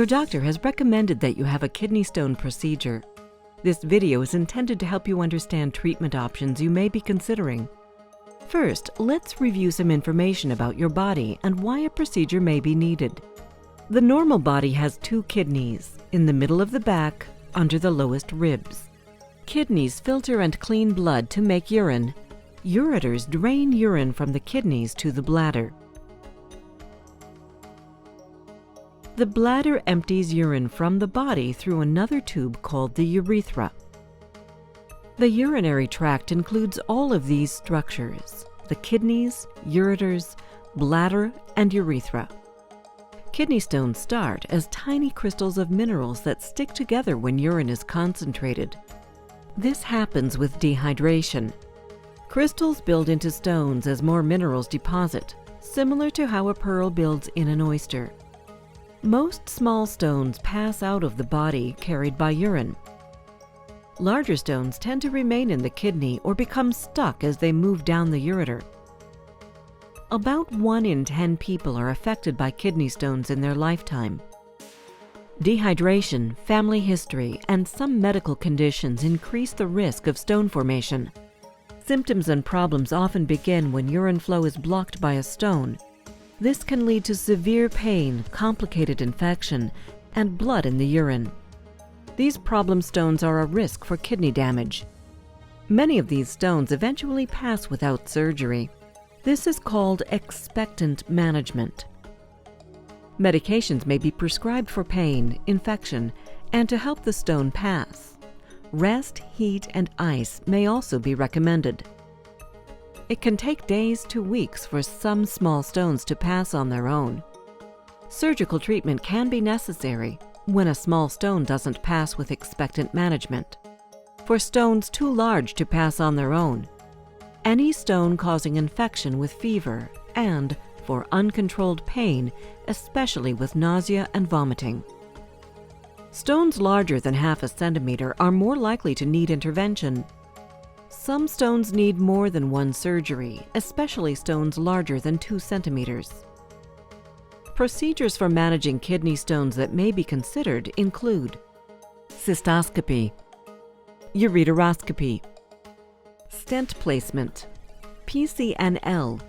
Your doctor has recommended that you have a kidney stone procedure. This video is intended to help you understand treatment options you may be considering. First, let's review some information about your body and why a procedure may be needed. The normal body has two kidneys, in the middle of the back, under the lowest ribs. Kidneys filter and clean blood to make urine. Ureters drain urine from the kidneys to the bladder. The bladder empties urine from the body through another tube called the urethra. The urinary tract includes all of these structures: the kidneys, ureters, bladder, and urethra. Kidney stones start as tiny crystals of minerals that stick together when urine is concentrated. This happens with dehydration. Crystals build into stones as more minerals deposit, similar to how a pearl builds in an oyster. Most small stones pass out of the body carried by urine. Larger stones tend to remain in the kidney or become stuck as they move down the ureter. About 1 in 10 people are affected by kidney stones in their lifetime. Dehydration, family history, and some medical conditions increase the risk of stone formation. Symptoms and problems often begin when urine flow is blocked by a stone. This can lead to severe pain, complicated infection, and blood in the urine. These problem stones are a risk for kidney damage. Many of these stones eventually pass without surgery. This is called expectant management. Medications may be prescribed for pain, infection, and to help the stone pass. Rest, heat, and ice may also be recommended. It can take days to weeks for some small stones to pass on their own. Surgical treatment can be necessary when a small stone doesn't pass with expectant management. For stones too large to pass on their own, any stone causing infection with fever, and for uncontrolled pain, especially with nausea and vomiting. Stones larger than half a centimeter are more likely to need intervention. Some stones need more than one surgery, especially stones larger than 2 centimeters. Procedures for managing kidney stones that may be considered include cystoscopy, ureteroscopy, stent placement, PCNL,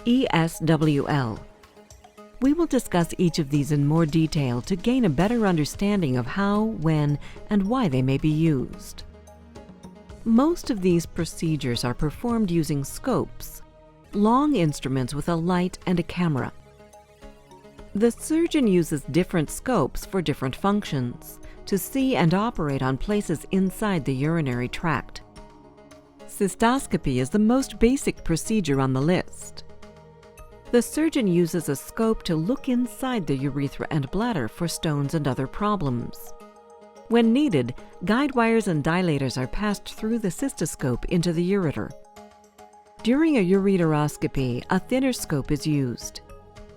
ESWL. We will discuss each of these in more detail to gain a better understanding of how, when, and why they may be used. Most of these procedures are performed using scopes, long instruments with a light and a camera. The surgeon uses different scopes for different functions to see and operate on places inside the urinary tract. Cystoscopy is the most basic procedure on the list. The surgeon uses a scope to look inside the urethra and bladder for stones and other problems. When needed, guide wires and dilators are passed through the cystoscope into the ureter. During a ureteroscopy, a thinner scope is used.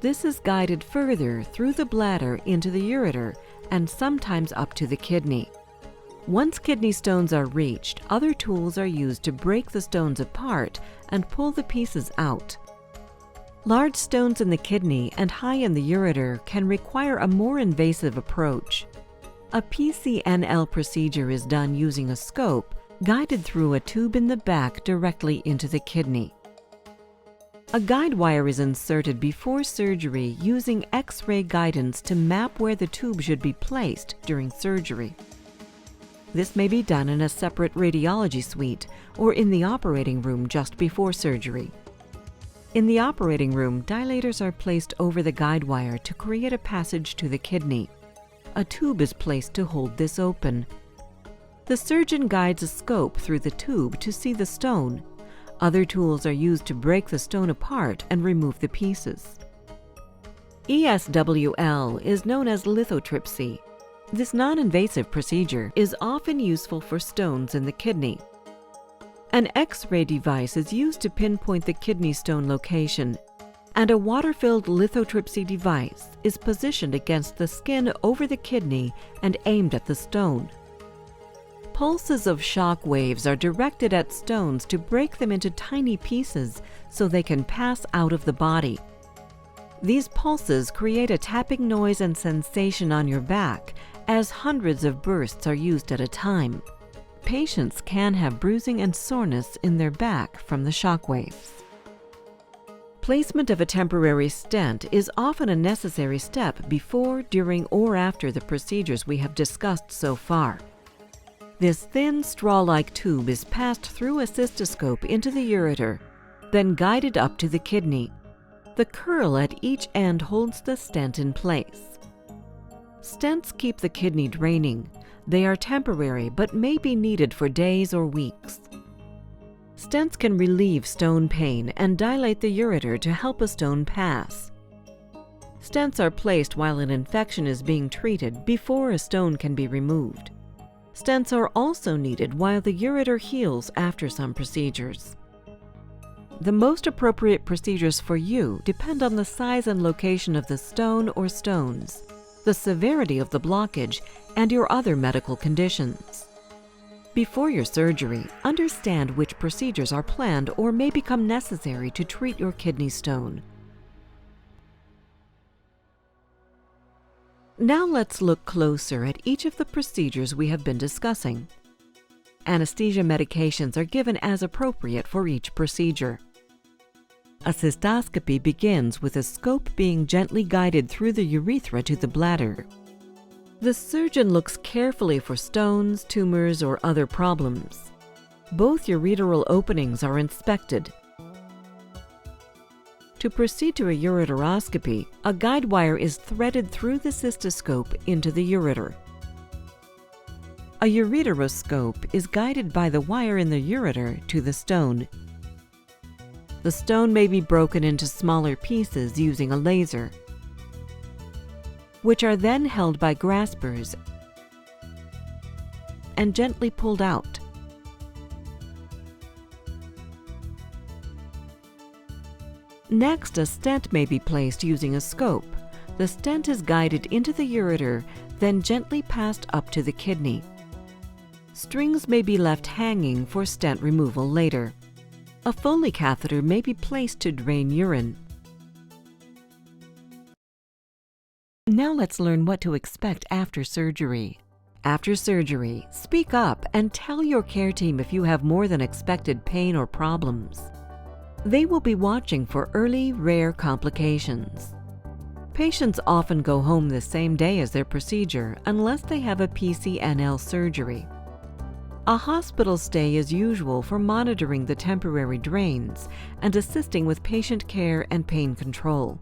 This is guided further through the bladder into the ureter and sometimes up to the kidney. Once kidney stones are reached, other tools are used to break the stones apart and pull the pieces out. Large stones in the kidney and high in the ureter can require a more invasive approach. A PCNL procedure is done using a scope guided through a tube in the back directly into the kidney. A guide wire is inserted before surgery using X-ray guidance to map where the tube should be placed during surgery. This may be done in a separate radiology suite or in the operating room just before surgery. In the operating room, dilators are placed over the guide wire to create a passage to the kidney. A tube is placed to hold this open. The surgeon guides a scope through the tube to see the stone. Other tools are used to break the stone apart and remove the pieces. ESWL is known as lithotripsy. This non-invasive procedure is often useful for stones in the kidney. An X-ray device is used to pinpoint the kidney stone location, and a water-filled lithotripsy device is positioned against the skin over the kidney and aimed at the stone. Pulses of shock waves are directed at stones to break them into tiny pieces so they can pass out of the body. These pulses create a tapping noise and sensation on your back as hundreds of bursts are used at a time. Patients can have bruising and soreness in their back from the shock waves. Placement of a temporary stent is often a necessary step before, during, or after the procedures we have discussed so far. This thin, straw-like tube is passed through a cystoscope into the ureter, then guided up to the kidney. The curl at each end holds the stent in place. Stents keep the kidney draining. They are temporary but may be needed for days or weeks. Stents can relieve stone pain and dilate the ureter to help a stone pass. Stents are placed while an infection is being treated before a stone can be removed. Stents are also needed while the ureter heals after some procedures. The most appropriate procedures for you depend on the size and location of the stone or stones, the severity of the blockage, and your other medical conditions. Before your surgery, understand which procedures are planned or may become necessary to treat your kidney stone. Now let's look closer at each of the procedures we have been discussing. Anesthesia medications are given as appropriate for each procedure. A cystoscopy begins with a scope being gently guided through the urethra to the bladder. The surgeon looks carefully for stones, tumors, or other problems. Both ureteral openings are inspected. To proceed to a ureteroscopy, a guide wire is threaded through the cystoscope into the ureter. A ureteroscope is guided by the wire in the ureter to the stone. The stone may be broken into smaller pieces using a laser, which are then held by graspers and gently pulled out. Next, a stent may be placed using a scope. The stent is guided into the ureter, then gently passed up to the kidney. Strings may be left hanging for stent removal later. A Foley catheter may be placed to drain urine. Now let's learn what to expect after surgery. After surgery, speak up and tell your care team if you have more than expected pain or problems. They will be watching for early, rare complications. Patients often go home the same day as their procedure unless they have a PCNL surgery. A hospital stay is usual for monitoring the temporary drains and assisting with patient care and pain control.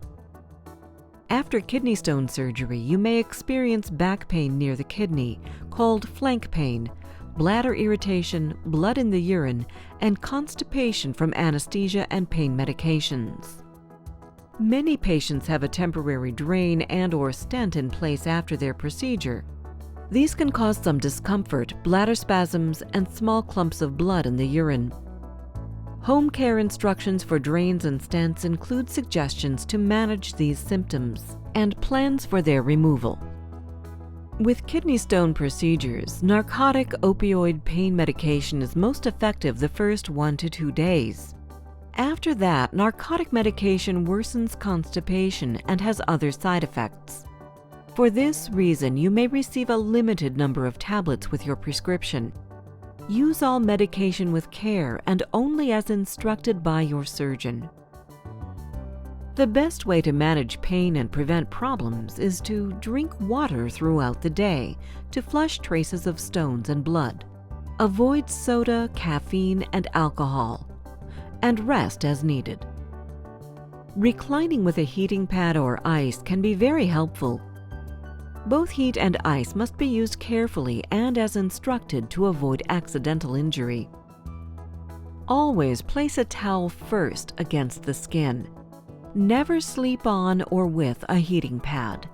After kidney stone surgery, you may experience back pain near the kidney, called flank pain, bladder irritation, blood in the urine, and constipation from anesthesia and pain medications. Many patients have a temporary drain and/or stent in place after their procedure. These can cause some discomfort, bladder spasms, and small clumps of blood in the urine. Home care instructions for drains and stents include suggestions to manage these symptoms and plans for their removal. With kidney stone procedures, narcotic opioid pain medication is most effective the first 1 to 2 days. After that, narcotic medication worsens constipation and has other side effects. For this reason, you may receive a limited number of tablets with your prescription. Use all medication with care and only as instructed by your surgeon. The best way to manage pain and prevent problems is to drink water throughout the day to flush traces of stones and blood. Avoid soda, caffeine, and alcohol, and rest as needed. Reclining with a heating pad or ice can be very helpful. Both heat and ice must be used carefully and as instructed to avoid accidental injury. Always place a towel first against the skin. Never sleep on or with a heating pad.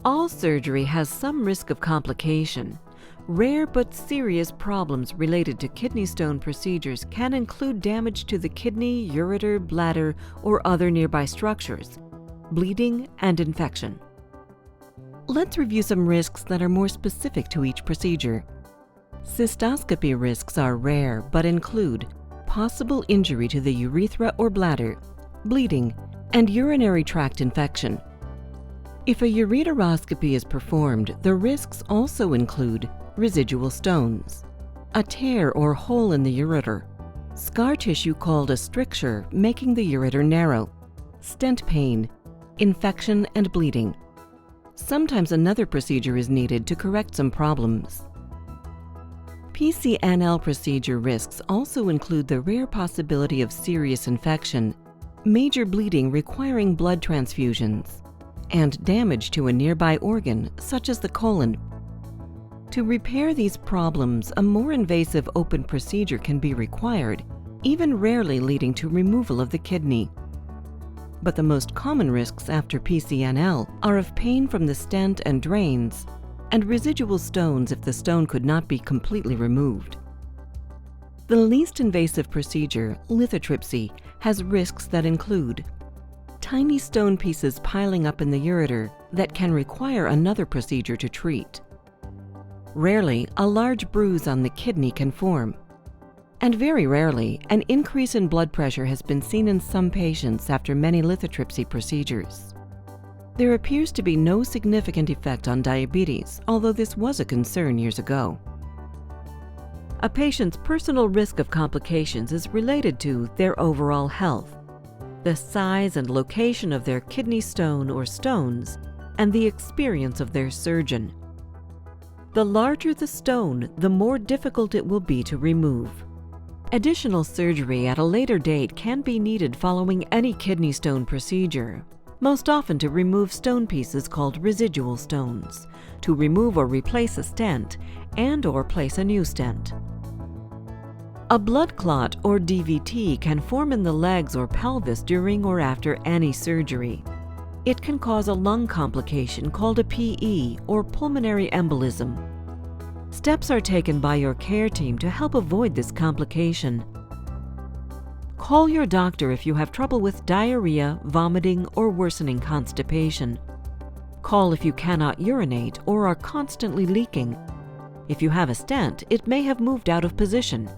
All surgery has some risk of complication. Rare but serious problems related to kidney stone procedures can include damage to the kidney, ureter, bladder, or other nearby structures, bleeding, and infection. Let's review some risks that are more specific to each procedure. Cystoscopy risks are rare but include possible injury to the urethra or bladder, bleeding, and urinary tract infection. If a ureteroscopy is performed, the risks also include residual stones, a tear or hole in the ureter, scar tissue called a stricture making the ureter narrow, stent pain, infection and bleeding. Sometimes another procedure is needed to correct some problems. PCNL procedure risks also include the rare possibility of serious infection, major bleeding requiring blood transfusions, and damage to a nearby organ, such as the colon. To repair these problems, a more invasive open procedure can be required, even rarely leading to removal of the kidney. But the most common risks after PCNL are of pain from the stent and drains, and residual stones if the stone could not be completely removed. The least invasive procedure, lithotripsy, has risks that include tiny stone pieces piling up in the ureter that can require another procedure to treat. Rarely, a large bruise on the kidney can form. And very rarely, an increase in blood pressure has been seen in some patients after many lithotripsy procedures. There appears to be no significant effect on diabetes, although this was a concern years ago. A patient's personal risk of complications is related to their overall health, the size and location of their kidney stone or stones, and the experience of their surgeon. The larger the stone, the more difficult it will be to remove. Additional surgery at a later date can be needed following any kidney stone procedure, most often to remove stone pieces called residual stones, to remove or replace a stent, and/or place a new stent. A blood clot or DVT can form in the legs or pelvis during or after any surgery. It can cause a lung complication called a PE or pulmonary embolism. Steps are taken by your care team to help avoid this complication. Call your doctor if you have trouble with diarrhea, vomiting, or worsening constipation. Call if you cannot urinate or are constantly leaking. If you have a stent, it may have moved out of position.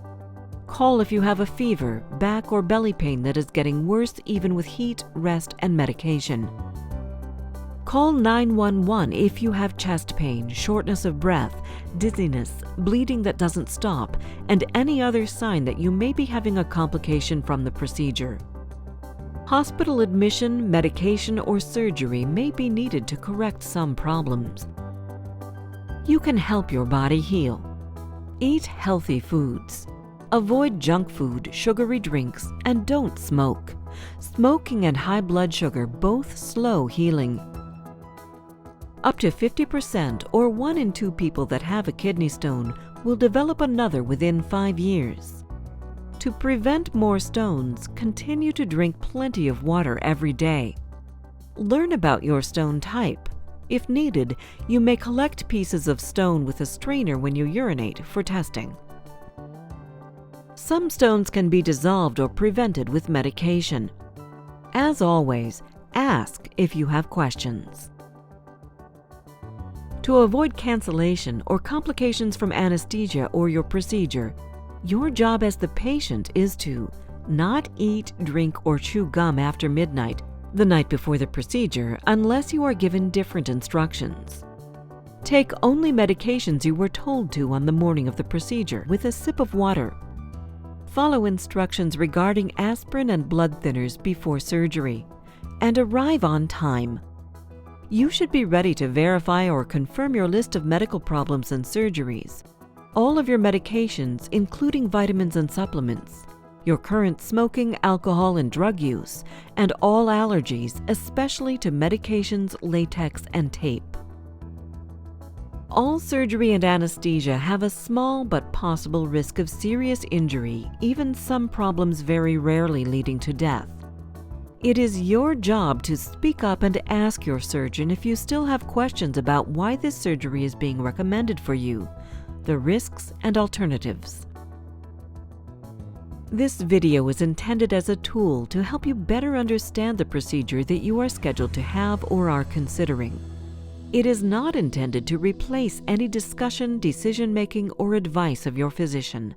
Call if you have a fever, back or belly pain that is getting worse even with heat, rest, and medication. Call 911 if you have chest pain, shortness of breath, dizziness, bleeding that doesn't stop, and any other sign that you may be having a complication from the procedure. Hospital admission, medication, or surgery may be needed to correct some problems. You can help your body heal. Eat healthy foods. Avoid junk food, sugary drinks, and don't smoke. Smoking and high blood sugar both slow healing. Up to 50% or 1 in 2 people that have a kidney stone will develop another within 5 years. To prevent more stones, continue to drink plenty of water every day. Learn about your stone type. If needed, you may collect pieces of stone with a strainer when you urinate for testing. Some stones can be dissolved or prevented with medication. As always, ask if you have questions. To avoid cancellation or complications from anesthesia or your procedure, your job as the patient is to not eat, drink, or chew gum after midnight, the night before the procedure, unless you are given different instructions. Take only medications you were told to on the morning of the procedure with a sip of water. Follow instructions regarding aspirin and blood thinners before surgery, and arrive on time. You should be ready to verify or confirm your list of medical problems and surgeries, all of your medications, including vitamins and supplements, your current smoking, alcohol, and drug use, and all allergies, especially to medications, latex, and tape. All surgery and anesthesia have a small but possible risk of serious injury, even some problems very rarely leading to death. It is your job to speak up and ask your surgeon if you still have questions about why this surgery is being recommended for you, the risks and alternatives. This video is intended as a tool to help you better understand the procedure that you are scheduled to have or are considering. It is not intended to replace any discussion, decision-making, or advice of your physician.